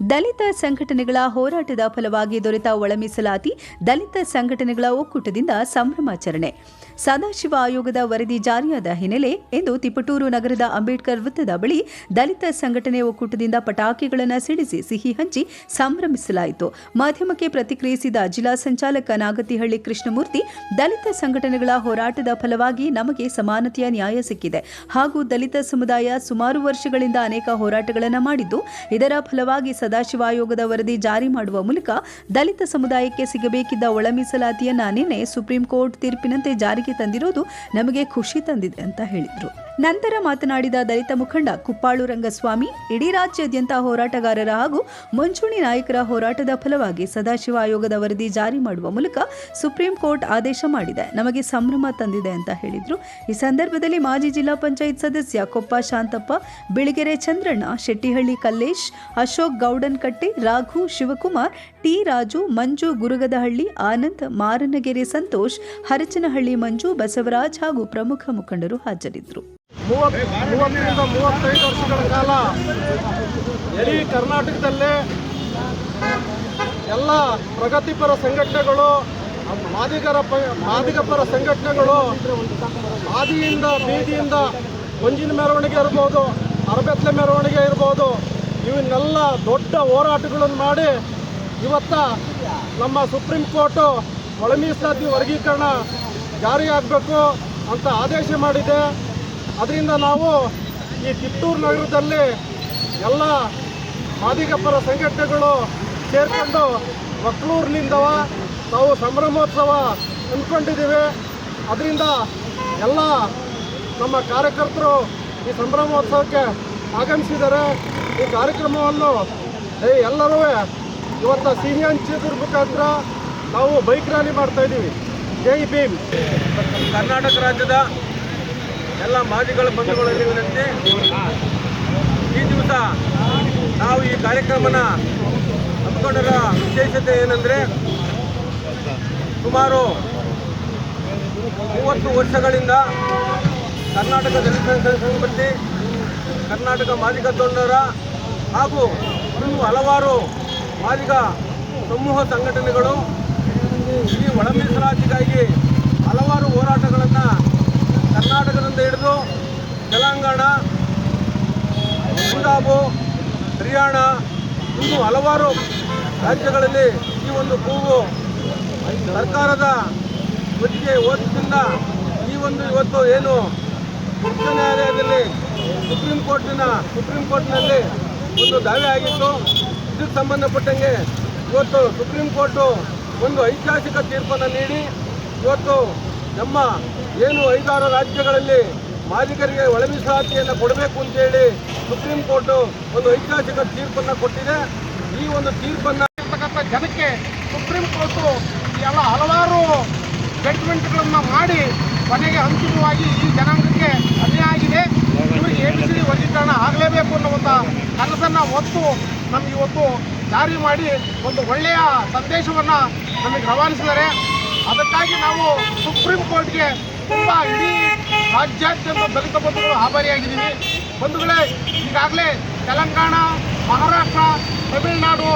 ದಲಿತ ಸಂಘಟನೆಗಳ ಹೋರಾಟದ ಫಲವಾಗಿ ದೊರೆತ ಒಳ ಮೀಸಲಾತಿ ದಲಿತ ಸಂಘಟನೆಗಳ ಒಕ್ಕೂಟದಿಂದ ಸಂಭ್ರಮಾಚರಣೆ. ಸದಾಶಿವ ಆಯೋಗದ ವರದಿ ಜಾರಿಯಾದ ಹಿನ್ನೆಲೆ ಇಂದು ತಿಪಟೂರು ನಗರದ ಅಂಬೇಡ್ಕರ್ ವೃತ್ತದ ಬಳಿ ದಲಿತ ಸಂಘಟನೆ ಒಕ್ಕೂಟದಿಂದ ಪಟಾಕಿಗಳನ್ನು ಸಿಡಿಸಿ ಸಿಹಿ ಹಂಚಿ ಸಂಭ್ರಮಿಸಲಾಯಿತು. ಮಾಧ್ಯಮಕ್ಕೆ ಪ್ರತಿಕ್ರಿಯಿಸಿದ ಜಿಲ್ಲಾ ಸಂಚಾಲಕ ನಾಗತಿಹಳ್ಳಿ ಕೃಷ್ಣಮೂರ್ತಿ, ದಲಿತ ಸಂಘಟನೆಗಳ ಹೋರಾಟದ ಫಲವಾಗಿ ನಮಗೆ ಸಮಾನತೆಯ ನ್ಯಾಯ ಸಿಕ್ಕಿದೆ ಹಾಗೂ ದಲಿತ ಸಮುದಾಯ ಸುಮಾರು ವರ್ಷಗಳಿಂದ ಅನೇಕ ಹೋರಾಟಗಳನ್ನು ಮಾಡಿದ್ದು, ಇದರ ಫಲವಾಗಿ ಸದಾಶಿವ ಆಯೋಗದ ವರದಿ ಜಾರಿ ಮಾಡುವ ಮೂಲಕ ದಲಿತ ಸಮುದಾಯಕ್ಕೆ ಸಿಗಬೇಕಿದ್ದ ಒಳ ಮೀಸಲಾತಿಯನ್ನ ನಿನ್ನೆ ಸುಪ್ರೀಂ ಕೋರ್ಟ್ ತೀರ್ಪಿನಂತೆ ಜಾರಿಗೆ ತಂದಿರುವುದು ನಮಗೆ ಖುಷಿ ತಂದಿದೆ ಅಂತ ಹೇಳಿದರು. ನಂತರ ಮಾತನಾಡಿದ ದಲಿತ ಮುಖಂಡ ಕುಪ್ಪಾಳು ರಂಗಸ್ವಾಮಿ, ಇಡೀ ರಾಜ್ಯಾದ್ಯಂತ ಹೋರಾಟಗಾರರ ಹಾಗೂ ಮುಂಚೂಣಿ ನಾಯಕರ ಹೋರಾಟದ ಫಲವಾಗಿ ಸದಾಶಿವ ಆಯೋಗದ ವರದಿ ಜಾರಿ ಮಾಡುವ ಮೂಲಕ ಸುಪ್ರೀಂ ಕೋರ್ಟ್ ಆದೇಶ ಮಾಡಿದೆ, ನಮಗೆ ಸಂಭ್ರಮ ತಂದಿದೆ ಅಂತ ಹೇಳಿದರು. ಈ ಸಂದರ್ಭದಲ್ಲಿ ಮಾಜಿ ಜಿಲ್ಲಾ ಪಂಚಾಯತ್ ಸದಸ್ಯ ಕೊಪ್ಪ ಶಾಂತಪ್ಪ, ಬಿಳಿಗೆರೆ ಚಂದ್ರಣ್ಣ, ಶೆಟ್ಟಿಹಳ್ಳಿ ಕಲ್ಲೇಶ್, ಅಶೋಕ್ ಗೌಡನ್ಕಟ್ಟೆ, ರಾಘು, ಶಿವಕುಮಾರ್, ಟಿ ರಾಜು, ಮಂಜು ಗುರುಗದಹಳ್ಳಿ, ಆನಂದ್, ಮಾರನಗೆರೆ ಸಂತೋಷ್, ಹರಚನಹಳ್ಳಿ ಮಂಜು, ಬಸವರಾಜ್ ಹಾಗೂ ಪ್ರಮುಖ ಮುಖಂಡರು ಹಾಜರಿದ್ದರು. 30ರಿಂದ 35 ವರ್ಷಗಳ ಕಾಲ ಇಡೀ ಕರ್ನಾಟಕದಲ್ಲೇ ಎಲ್ಲ ಪ್ರಗತಿಪರ ಸಂಘಟನೆಗಳು, ಮಾದಿಗಪರ ಸಂಘಟನೆಗಳು ಆದಿಯಿಂದ ಬೀದಿಯಿಂದ ಮಂಜಿನ ಮೆರವಣಿಗೆ ಇರ್ಬೋದು, ಅರಬೆತ್ತಲೆ ಮೆರವಣಿಗೆ ಇರ್ಬೋದು, ಇವನ್ನೆಲ್ಲ ದೊಡ್ಡ ಹೋರಾಟಗಳನ್ನು ಮಾಡಿ ಇವತ್ತ ನಮ್ಮ ಸುಪ್ರೀಂ ಕೋರ್ಟು ಒಳ ಮೀಸಲಾತಿ ವರ್ಗೀಕರಣ ಜಾರಿಯಾಗಬೇಕು ಅಂತ ಆದೇಶ ಮಾಡಿದೆ. ಅದರಿಂದ ನಾವು ಈ ತಿಪಟೂರು ನಗರದಲ್ಲಿ ಎಲ್ಲ ಮಾದಿಗಪರ ಸಂಘಟನೆಗಳು ಸೇರಿಕೊಂಡು ಒಕ್ಕಲೂರಿನಿಂದವ ನಾವು ಸಂಭ್ರಮೋತ್ಸವ ಅಂದ್ಕೊಂಡಿದ್ದೀವಿ. ಅದರಿಂದ ಎಲ್ಲ ನಮ್ಮ ಕಾರ್ಯಕರ್ತರು ಈ ಸಂಭ್ರಮೋತ್ಸವಕ್ಕೆ ಆಗಮಿಸಿದ್ದಾರೆ. ಈ ಕಾರ್ಯಕ್ರಮವನ್ನು ಎಲ್ಲರೂ ಇವತ್ತು ಸಿಹಿ ಹಂಚಿದ್ರ ಮುಖಾಂತರ ನಾವು ಬೈಕ್ ರ್ಯಾಲಿ ಮಾಡ್ತಾಯಿದ್ದೀವಿ. ಜೈ ಭೀಮ್. ಕರ್ನಾಟಕ ರಾಜ್ಯದ ಎಲ್ಲ ಮಾದಿಗಳ ಬಂಧುಗಳಲ್ಲಿ ವಿನಂತಿ, ಈ ದಿವಸ ನಾವು ಈ ಕಾರ್ಯಕ್ರಮನ ಹಮ್ಮಿಕೊಂಡಿರೋ ವಿಶೇಷತೆ ಏನಂದರೆ, ಸುಮಾರು 30 ವರ್ಷಗಳಿಂದ ಕರ್ನಾಟಕ ದಲಿತ ಸಂಘಟನೆ, ಕರ್ನಾಟಕ ಮಾದಿಗ ತೊಂಡರ ಹಾಗೂ ಇನ್ನೂ ಹಲವಾರು ಮಾದಿಗ ಸಮೂಹ ಸಂಘಟನೆಗಳು ಈ ಒಳ ಮೀಸಲಾತಿಗಾಗಿ ಹಲವಾರು ಹೋರಾಟಗಳನ್ನು ಕರ್ನಾಟಕದಿಂದ ಹಿಡಿದು ತೆಲಂಗಾಣ, ಪಂಜಾಬ್, ಹರಿಯಾಣ ಇನ್ನೂ ಹಲವಾರು ರಾಜ್ಯಗಳಲ್ಲಿ ಈ ಒಂದು ಕೂಗು ಸರ್ಕಾರದ ಒಟ್ಟಿಗೆ ಓದಿದ್ದರಿಂದ ಇವತ್ತು ಏನು ಉಚ್ಚ ನ್ಯಾಯಾಲಯದಲ್ಲಿ ಸುಪ್ರೀಂ ಕೋರ್ಟ್ನಲ್ಲಿ ಒಂದು ದಾವೆ ಆಗಿತ್ತು. ಇದಕ್ಕೆ ಸಂಬಂಧಪಟ್ಟಂಗೆ ಇವತ್ತು ಸುಪ್ರೀಂ ಕೋರ್ಟು ಒಂದು ಐತಿಹಾಸಿಕ ತೀರ್ಪನ್ನು ನೀಡಿ ಇವತ್ತು ನಮ್ಮ ಏನು 5-6 ರಾಜ್ಯಗಳಲ್ಲಿ ಮಾದಿಗರಿಗೆ ಒಳ ಮೀಸಲಾತಿಯನ್ನು ಕೊಡಬೇಕು ಅಂತೇಳಿ ಸುಪ್ರೀಂ ಕೋರ್ಟು ಒಂದು ಐತಿಹಾಸಿಕ ತೀರ್ಪನ್ನು ಕೊಟ್ಟಿದೆ. ಈ ಒಂದು ತೀರ್ಪನ್ನು ಜನಕ್ಕೆ ಸುಪ್ರೀಂ ಕೋರ್ಟು ಎಲ್ಲ ಹಲವಾರು ಜಡ್ಜ್ಮೆಂಟ್ಗಳನ್ನು ಮಾಡಿ ಕೊನೆಗೆ ಅಂತಿಮವಾಗಿ ಈ ಜನಾಂಗಕ್ಕೆ ಅನ್ಯಾಯ ಆಗಿದೆ, ಇವರಿಗೆ ABCD ವರ್ಗೀಕರಣ ಆಗಲೇಬೇಕು ಅನ್ನೋ ಒಂದು ಕನಸನ್ನು ಹೊತ್ತು ನಮಗೆ ಇವತ್ತು ಜಾರಿ ಮಾಡಿ ಒಂದು ಒಳ್ಳೆಯ ಸಂದೇಶವನ್ನು ನಮಗೆ ರವಾನಿಸಿದ್ದಾರೆ. ಅದಕ್ಕಾಗಿ ನಾವು ಸುಪ್ರೀಂ ಕೋರ್ಟ್ಗೆ ತುಂಬ ಇಡೀ ರಾಜ್ಯಾದ್ಯಂತ ದಲಿತ ಬಂಧುಗಳು ಆಭಾರಿಯಾಗಿದ್ದೀವಿ. ಬಂಧುಗಳೇ, ಈಗಾಗಲೇ ತೆಲಂಗಾಣ, ಮಹಾರಾಷ್ಟ್ರ, ತಮಿಳುನಾಡು